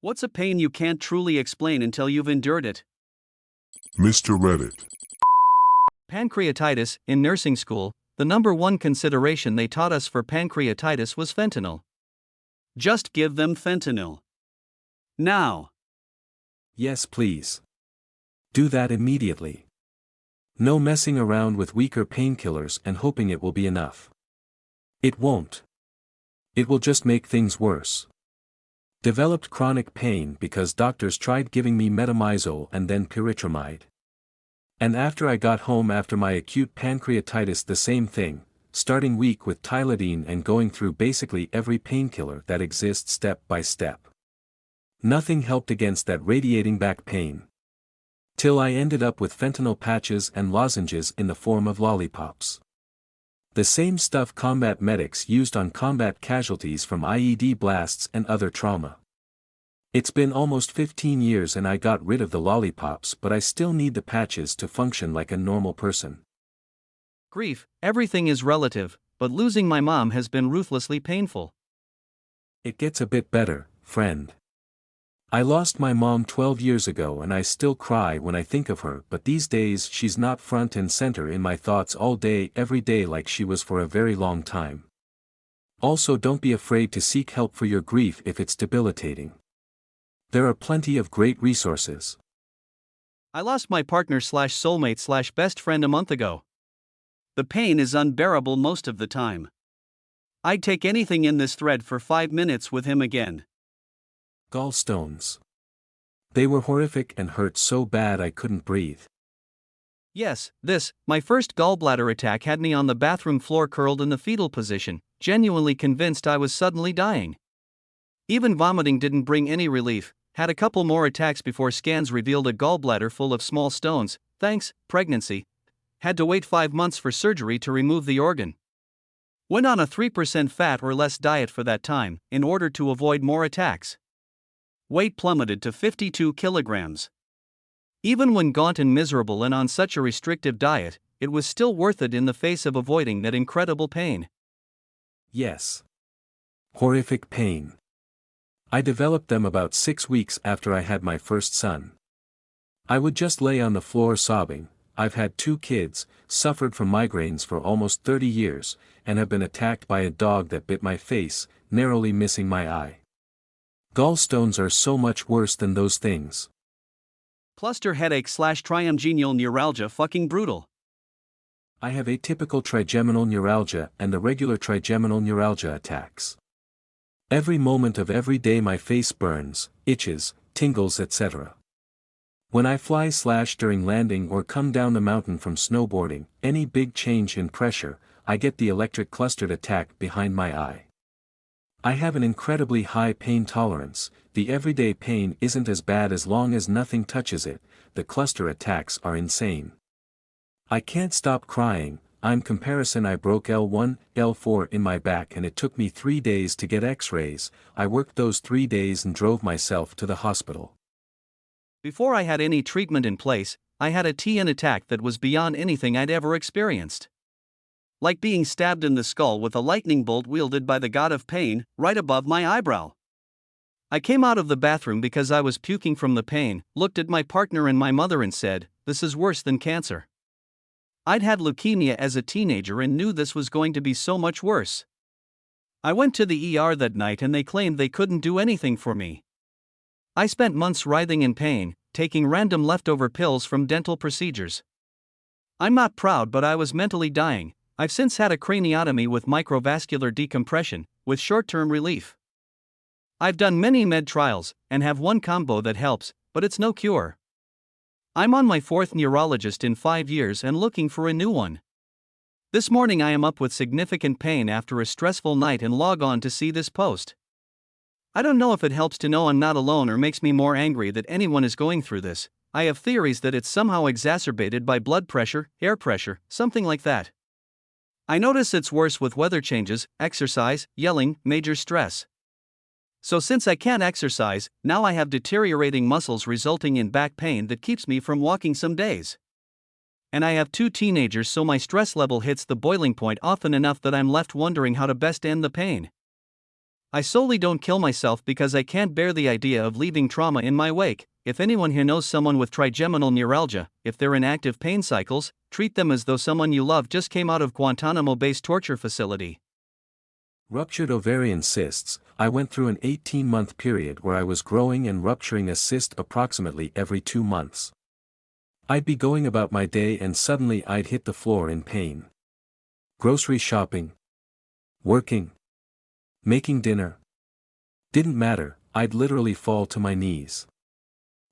What's a pain you can't truly explain until you've endured it? Mr.Reddit. Pancreatitis. In nursing school, the number one consideration they taught us for pancreatitis was fentanyl. Just give them fentanyl. Now. Yes, please. Do that immediately. No messing around with weaker painkillers and hoping it will be enough. It won't. It will just make things worse. Developed chronic pain because doctors tried giving me metamizole and then pyritramide. And after I got home after my acute pancreatitis, the same thing, starting week with Tylodyne and going through basically every painkiller that exists step by step. Nothing helped against that radiating back pain. Till I ended up with fentanyl patches and lozenges in the form of lollipops. The same stuff combat medics used on combat casualties from IED blasts and other trauma. It's been almost 15 years and I got rid of the lollipops, but I still need the patches to function like a normal person. Grief. Everything is relative, but losing my mom has been ruthlessly painful. It gets a bit better, friend. I lost my mom 12 years ago and I still cry when I think of her, but these days she's not front and center in my thoughts all day every day like she was for a very long time. Also, don't be afraid to seek help for your grief if it's debilitating. There are plenty of great resources. I lost my partner/soulmate/best friend a month ago. The pain is unbearable most of the time. I'd take anything in this thread for 5 minutes with him again. Gallstones. They were horrific and hurt so bad I couldn't breathe. Yes, my first gallbladder attack had me on the bathroom floor curled in the fetal position, genuinely convinced I was suddenly dying. Even vomiting didn't bring any relief, had a couple more attacks before scans revealed a gallbladder full of small stones, thanks, pregnancy. Had to wait 5 months for surgery to remove the organ. Went on a 3% fat or less diet for that time, in order to avoid more attacks. Weight plummeted to 52 kilograms. Even when gaunt and miserable and on such a restrictive diet, it was still worth it in the face of avoiding that incredible pain. Yes. Horrific pain. I developed them about 6 weeks after I had my first son. I would just lay on the floor sobbing. I've had 2 kids, suffered from migraines for almost 30 years, and have been attacked by a dog that bit my face, narrowly missing my eye. Gallstones are so much worse than those things. Cluster headache/trigeminal neuralgia. Fucking brutal. I have atypical trigeminal neuralgia and the regular trigeminal neuralgia attacks. Every moment of every day my face burns, itches, tingles, etc. When I fly / during landing or come down the mountain from snowboarding, any big change in pressure, I get the electric clustered attack behind my eye. I have an incredibly high pain tolerance. The everyday pain isn't as bad as long as nothing touches it. The cluster attacks are insane. I can't stop crying. I'm comparison. I broke L1, L4 in my back and it took me 3 days to get x-rays. I worked those 3 days and drove myself to the hospital. Before I had any treatment in place, I had a TN attack that was beyond anything I'd ever experienced. Like being stabbed in the skull with a lightning bolt wielded by the god of pain, right above my eyebrow. I came out of the bathroom because I was puking from the pain, looked at my partner and my mother and said, "This is worse than cancer." I'd had leukemia as a teenager and knew this was going to be so much worse. I went to the ER that night and they claimed they couldn't do anything for me. I spent months writhing in pain, taking random leftover pills from dental procedures. I'm not proud, but I was mentally dying. I've since had a craniotomy with microvascular decompression, with short-term relief. I've done many med trials, and have one combo that helps, but it's no cure. I'm on my 4th neurologist in 5 years and looking for a new one. This morning I am up with significant pain after a stressful night and log on to see this post. I don't know if it helps to know I'm not alone or makes me more angry that anyone is going through this. I have theories that it's somehow exacerbated by blood pressure, air pressure, something like that. I notice it's worse with weather changes, exercise, yelling, major stress. So since I can't exercise, now I have deteriorating muscles resulting in back pain that keeps me from walking some days. And I have 2 teenagers, so my stress level hits the boiling point often enough that I'm left wondering how to best end the pain. I solely don't kill myself because I can't bear the idea of leaving trauma in my wake. If anyone here knows someone with trigeminal neuralgia, if they're in active pain cycles, treat them as though someone you love just came out of Guantanamo-based torture facility. Ruptured ovarian cysts. I went through an 18-month period where I was growing and rupturing a cyst approximately every 2 months. I'd be going about my day and suddenly I'd hit the floor in pain. Grocery shopping. Working. Making dinner. Didn't matter, I'd literally fall to my knees.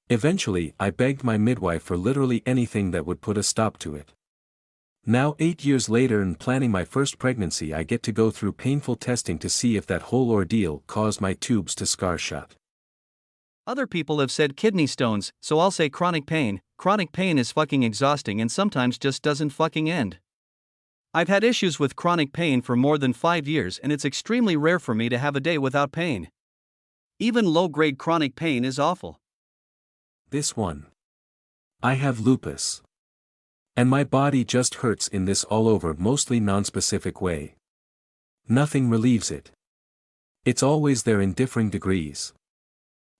Eventually, I begged my midwife for literally anything that would put a stop to it. Now 8 years later and planning my first pregnancy, I get to go through painful testing to see if that whole ordeal caused my tubes to scar shut. Other people have said kidney stones, so I'll say chronic pain. Chronic pain is fucking exhausting and sometimes just doesn't fucking end. I've had issues with chronic pain for more than 5 years and it's extremely rare for me to have a day without pain. Even low-grade chronic pain is awful. This one. I have lupus. And my body just hurts in this all over mostly nonspecific way. Nothing relieves it. It's always there in differing degrees.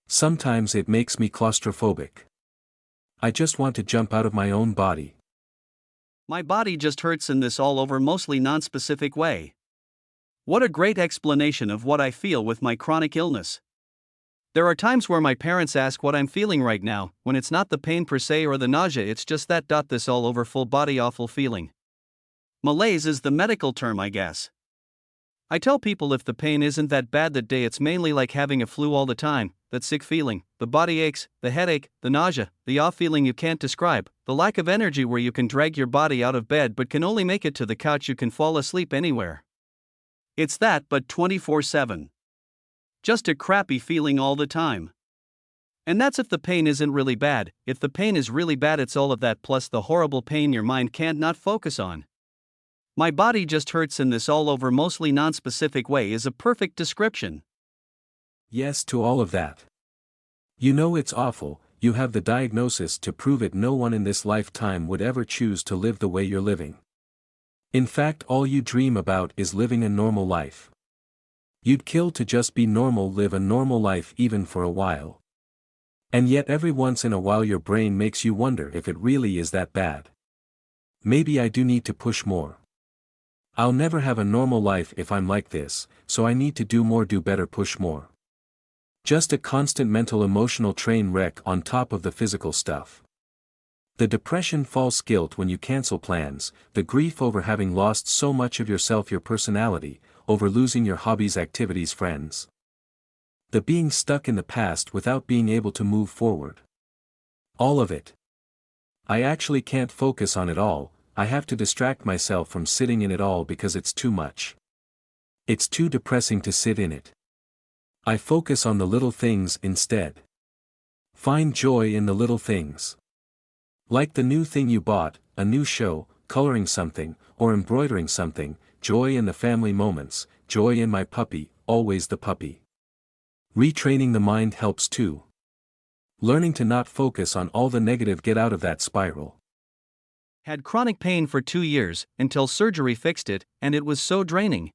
Sometimes it makes me claustrophobic. I just want to jump out of my own body. My body just hurts in this all over mostly nonspecific way. What a great explanation of what I feel with my chronic illness. There are times where my parents ask what I'm feeling right now, when it's not the pain per se or the nausea, it's just that this all over full body awful feeling. Malaise is the medical term, I guess. I tell people if the pain isn't that bad that day, it's mainly like having a flu all the time, that sick feeling, the body aches, the headache, the nausea, the off feeling you can't describe, the lack of energy where you can drag your body out of bed but can only make it to the couch, you can fall asleep anywhere. It's that but 24/7. Just a crappy feeling all the time. And that's if the pain isn't really bad. If the pain is really bad, it's all of that plus the horrible pain your mind can't not focus on. My body just hurts in this all over mostly nonspecific way is a perfect description. Yes to all of that. You know it's awful, you have the diagnosis to prove it. No one in this lifetime would ever choose to live the way you're living. In fact, all you dream about is living a normal life. You'd kill to just be normal, live a normal life even for a while. And yet every once in a while your brain makes you wonder if it really is that bad. Maybe I do need to push more. I'll never have a normal life if I'm like this, so I need to do more, do better, push more. Just a constant mental emotional train wreck on top of the physical stuff. The depression, false guilt when you cancel plans, the grief over having lost so much of yourself, your personality, over losing your hobbies, activities, friends. The being stuck in the past without being able to move forward. All of it. I actually can't focus on it all, I have to distract myself from sitting in it all because it's too much. It's too depressing to sit in it. I focus on the little things instead. Find joy in the little things. Like the new thing you bought, a new show, coloring something, or embroidering something, joy in the family moments, joy in my puppy, always the puppy. Retraining the mind helps too. Learning to not focus on all the negative, get out of that spiral. Had chronic pain for 2 years, until surgery fixed it, and it was so draining.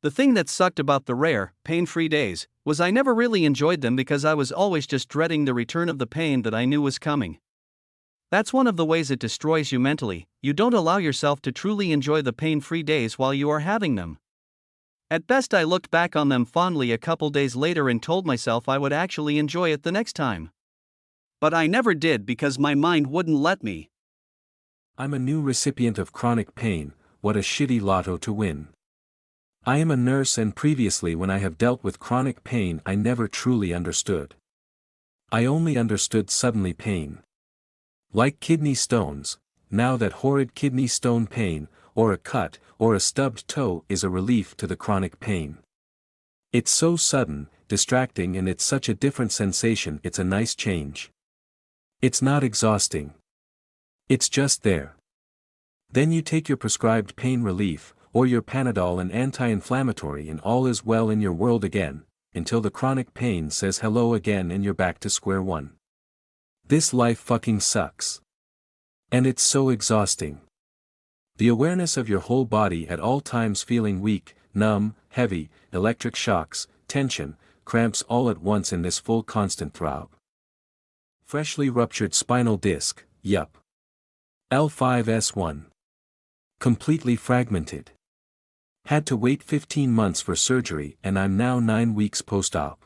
The thing that sucked about the rare, pain-free days, was I never really enjoyed them because I was always just dreading the return of the pain that I knew was coming. That's one of the ways it destroys you mentally, you don't allow yourself to truly enjoy the pain-free days while you are having them. At best I looked back on them fondly a couple days later and told myself I would actually enjoy it the next time. But I never did because my mind wouldn't let me. I'm a new recipient of chronic pain, what a shitty lotto to win. I am a nurse and previously when I have dealt with chronic pain I never truly understood. I only understood suddenly pain. Like kidney stones, now that horrid kidney stone pain, or a cut, or a stubbed toe is a relief to the chronic pain. It's so sudden, distracting and it's such a different sensation, it's a nice change. It's not exhausting. It's just there. Then you take your prescribed pain relief, or your Panadol and anti-inflammatory and all is well in your world again, until the chronic pain says hello again and you're back to square one. This life fucking sucks. And it's so exhausting. The awareness of your whole body at all times feeling weak, numb, heavy, electric shocks, tension, cramps all at once in this full constant throb. Freshly ruptured spinal disc, yup. L5S1. Completely fragmented. Had to wait 15 months for surgery and I'm now 9 weeks post-op.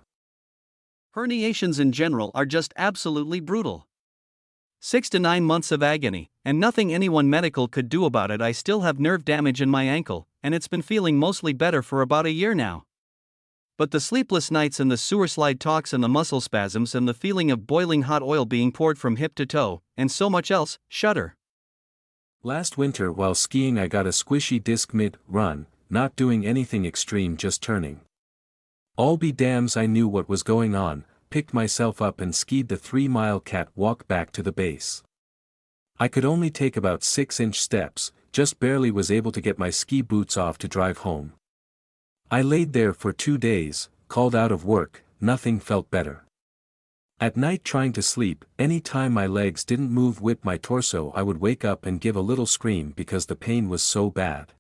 Herniations in general are just absolutely brutal. 6 to 9 months of agony, and nothing anyone medical could do about it. I still have nerve damage in my ankle, and it's been feeling mostly better for about a year now. But the sleepless nights and the sewer slide talks and the muscle spasms and the feeling of boiling hot oil being poured from hip to toe, and so much else, shudder. Last winter while skiing I got a squishy disc mid-run, not doing anything extreme, just turning. All be damns I knew what was going on, picked myself up and skied the 3-mile catwalk back to the base. I could only take about 6-inch steps, just barely was able to get my ski boots off to drive home. I laid there for 2 days, called out of work, nothing felt better. At night trying to sleep, any time my legs didn't move with my torso I would wake up and give a little scream because the pain was so bad.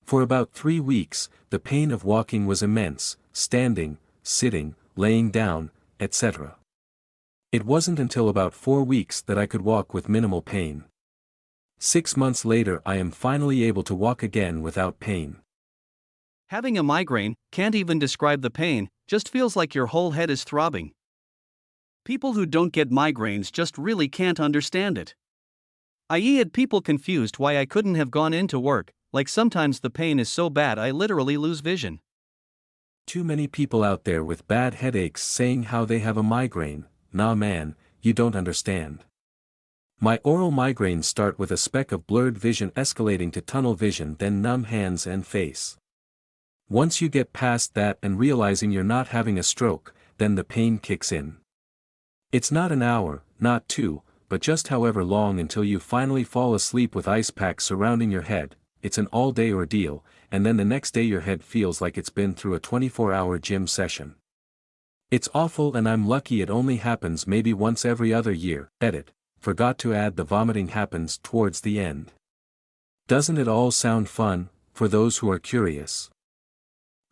For about 3 weeks, the pain of walking was immense, standing, sitting, laying down, etc. It wasn't until about 4 weeks that I could walk with minimal pain. 6 months later I am finally able to walk again without pain. Having a migraine, can't even describe the pain, just feels like your whole head is throbbing. People who don't get migraines just really can't understand it. I had people confused why I couldn't have gone into work, like sometimes the pain is so bad I literally lose vision. Too many people out there with bad headaches saying how they have a migraine. Nah man, you don't understand. My oral migraines start with a speck of blurred vision escalating to tunnel vision, then numb hands and face. Once you get past that and realizing you're not having a stroke, then the pain kicks in. It's not an hour, not 2, but just however long until you finally fall asleep with ice packs surrounding your head. It's an all-day ordeal, and then the next day your head feels like it's been through a 24-hour gym session. It's awful and I'm lucky it only happens maybe once every other year. Edit. Forgot to add the vomiting happens towards the end. Doesn't it all sound fun, for those who are curious?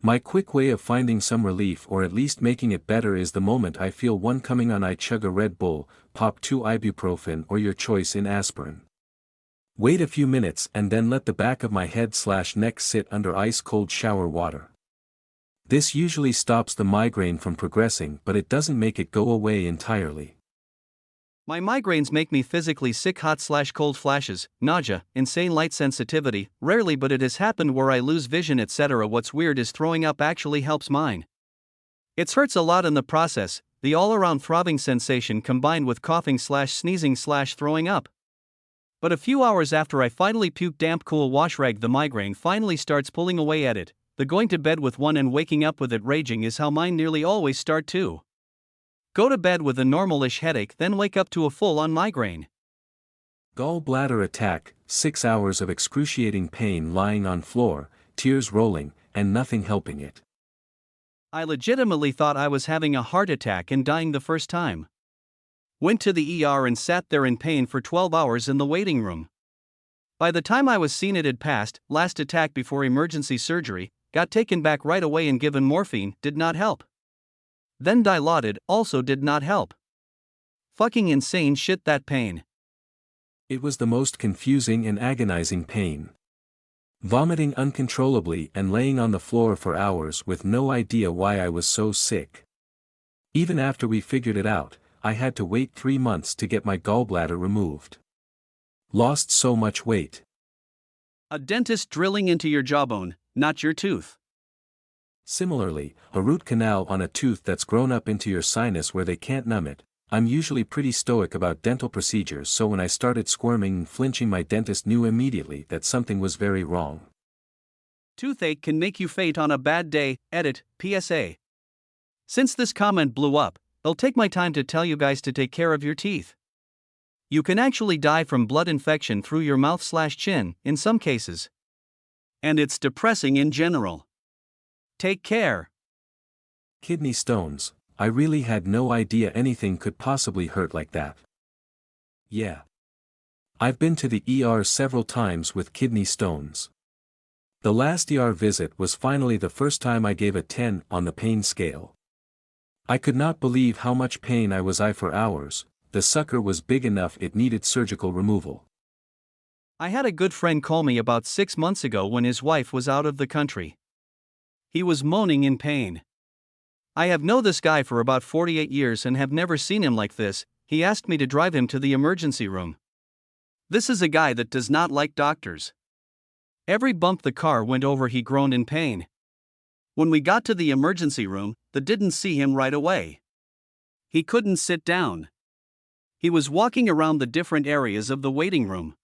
My quick way of finding some relief or at least making it better is the moment I feel one coming on I chug a Red Bull, pop 2 ibuprofen or your choice in aspirin. Wait a few minutes and then let the back of my head/neck sit under ice-cold shower water. This usually stops the migraine from progressing, but it doesn't make it go away entirely. My migraines make me physically sick, hot/cold flashes, nausea, insane light sensitivity, rarely, but it has happened where I lose vision, etc. What's weird is throwing up actually helps mine. It hurts a lot in the process, the all-around throbbing sensation combined with coughing/sneezing/throwing up. But a few hours after I finally puke damp cool wash rag, the migraine finally starts pulling away at it. The going to bed with one and waking up with it raging is how mine nearly always start too. Go to bed with a normalish headache, then wake up to a full-on migraine. Gallbladder attack, 6 hours of excruciating pain lying on floor, tears rolling, and nothing helping it. I legitimately thought I was having a heart attack and dying the first time. Went to the ER and sat there in pain for 12 hours in the waiting room. By the time I was seen it had passed, last attack before emergency surgery, got taken back right away and given morphine, did not help. Then Dilaudid, also did not help. Fucking insane shit, that pain. It was the most confusing and agonizing pain. Vomiting uncontrollably and laying on the floor for hours with no idea why I was so sick. Even after we figured it out, I had to wait 3 months to get my gallbladder removed. Lost so much weight. A dentist drilling into your jawbone, not your tooth. Similarly, a root canal on a tooth that's grown up into your sinus where they can't numb it. I'm usually pretty stoic about dental procedures, so when I started squirming and flinching, my dentist knew immediately that something was very wrong. Toothache can make you faint on a bad day. Edit, PSA. Since this comment blew up, I'll take my time to tell you guys to take care of your teeth. You can actually die from blood infection through your mouth/chin, in some cases. And it's depressing in general. Take care. Kidney stones. I really had no idea anything could possibly hurt like that. Yeah. I've been to the ER several times with kidney stones. The last ER visit was finally the first time I gave a 10 on the pain scale. I could not believe how much pain I was in for hours. The sucker was big enough it needed surgical removal. I had a good friend call me about 6 months ago when his wife was out of the country. He was moaning in pain. I have known this guy for about 48 years and have never seen him like this. He asked me to drive him to the emergency room. This is a guy that does not like doctors. Every bump the car went over he groaned in pain. When we got to the emergency room, they didn't see him right away. He couldn't sit down. He was walking around the different areas of the waiting room.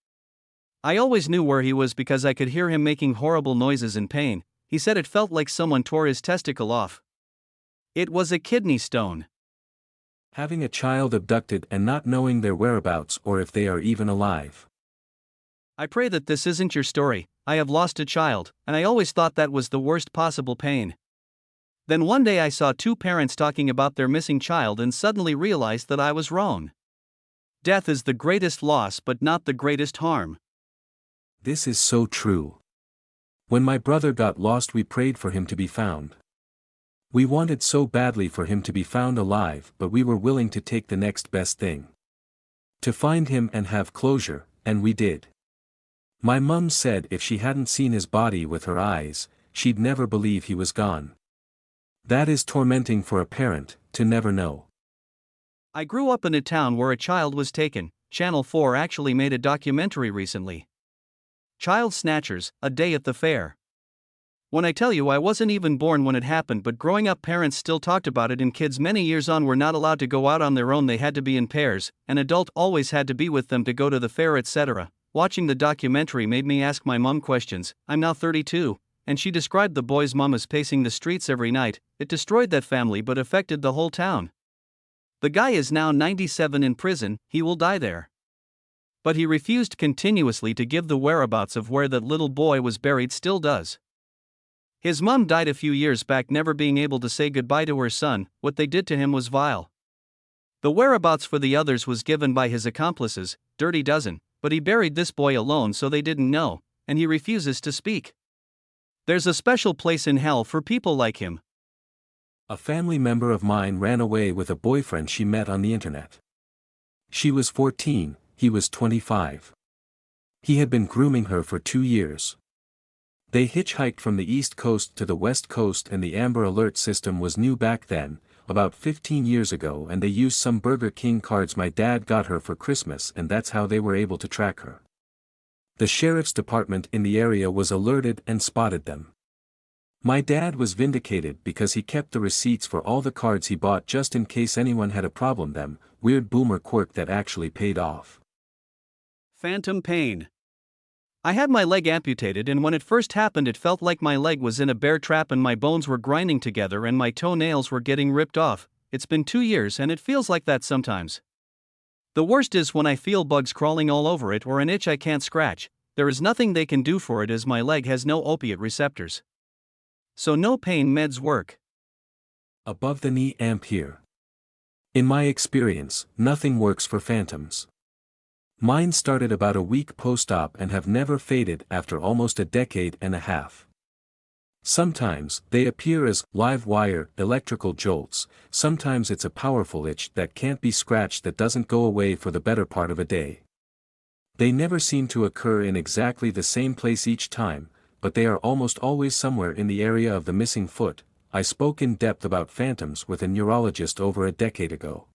I always knew where he was because I could hear him making horrible noises in pain. He said it felt like someone tore his testicle off. It was a kidney stone. Having a child abducted and not knowing their whereabouts or if they are even alive. I pray that this isn't your story. I have lost a child, and I always thought that was the worst possible pain. Then one day I saw two parents talking about their missing child and suddenly realized that I was wrong. Death is the greatest loss but not the greatest harm. This is so true. When my brother got lost we prayed for him to be found. We wanted so badly for him to be found alive, but we were willing to take the next best thing. To find him and have closure, and we did. My mum said if she hadn't seen his body with her eyes, she'd never believe he was gone. That is tormenting for a parent, to never know. I grew up in a town where a child was taken. Channel 4 actually made a documentary recently. Child Snatchers, A Day at the Fair. When I tell you I wasn't even born when it happened, but growing up parents still talked about it, and kids many years on were not allowed to go out on their own, they had to be in pairs, an adult always had to be with them to go to the fair, etc. Watching the documentary made me ask my mom questions. I'm now 32, and she described the boy's mom as pacing the streets every night. It destroyed that family but affected the whole town. The guy is now 97 in prison, he will die there. But he refused continuously to give the whereabouts of where that little boy was buried, still does. His mom died a few years back, never being able to say goodbye to her son. What they did to him was vile. The whereabouts for the others was given by his accomplices, Dirty Dozen, but he buried this boy alone so they didn't know, and he refuses to speak. There's a special place in hell for people like him. A family member of mine ran away with a boyfriend she met on the internet. She was 14, he was 25. He had been grooming her for 2 years. They hitchhiked from the East Coast to the West Coast, and the Amber Alert system was new back then, about 15 years ago, and they used some Burger King cards my dad got her for Christmas, and that's how they were able to track her. The sheriff's department in the area was alerted and spotted them. My dad was vindicated because he kept the receipts for all the cards he bought just in case anyone had a problem. Them, weird boomer quirk that actually paid off. Phantom pain. I had my leg amputated, and when it first happened it felt like my leg was in a bear trap and my bones were grinding together and my toenails were getting ripped off. It's been 2 years and it feels like that sometimes. The worst is when I feel bugs crawling all over it or an itch I can't scratch. There is nothing they can do for it as my leg has no opiate receptors. So no pain meds work. Above the knee amp here. In my experience, nothing works for phantoms. Mine started about a week post-op and have never faded after almost a decade and a half. Sometimes, they appear as live wire electrical jolts, sometimes it's a powerful itch that can't be scratched that doesn't go away for the better part of a day. They never seem to occur in exactly the same place each time, but they are almost always somewhere in the area of the missing foot. I spoke in depth about phantoms with a neurologist over a decade ago.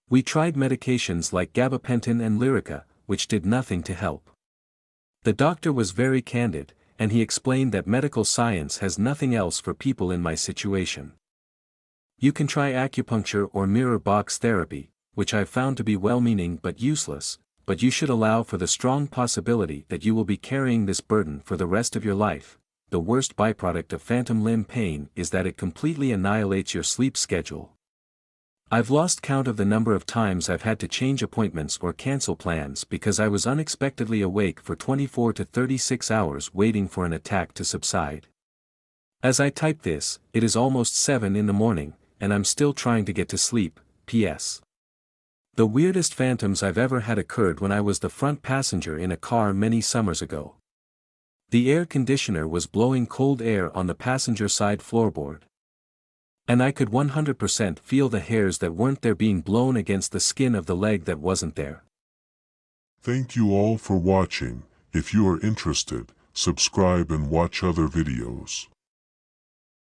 We tried medications like gabapentin and Lyrica, which did nothing to help. The doctor was very candid, and he explained that medical science has nothing else for people in my situation. You can try acupuncture or mirror box therapy, which I've found to be well-meaning but useless, but you should allow for the strong possibility that you will be carrying this burden for the rest of your life. The worst byproduct of phantom limb pain is that it completely annihilates your sleep schedule. I've lost count of the number of times I've had to change appointments or cancel plans because I was unexpectedly awake for 24 to 36 hours waiting for an attack to subside. As I type this, it is almost 7 in the morning, and I'm still trying to get to sleep. P.S. The weirdest phantoms I've ever had occurred when I was the front passenger in a car many summers ago. The air conditioner was blowing cold air on the passenger side floorboard. And I could 100% feel the hairs that weren't there being blown against the skin of the leg that wasn't there. Thank you all for watching. If you are interested, subscribe and watch other videos.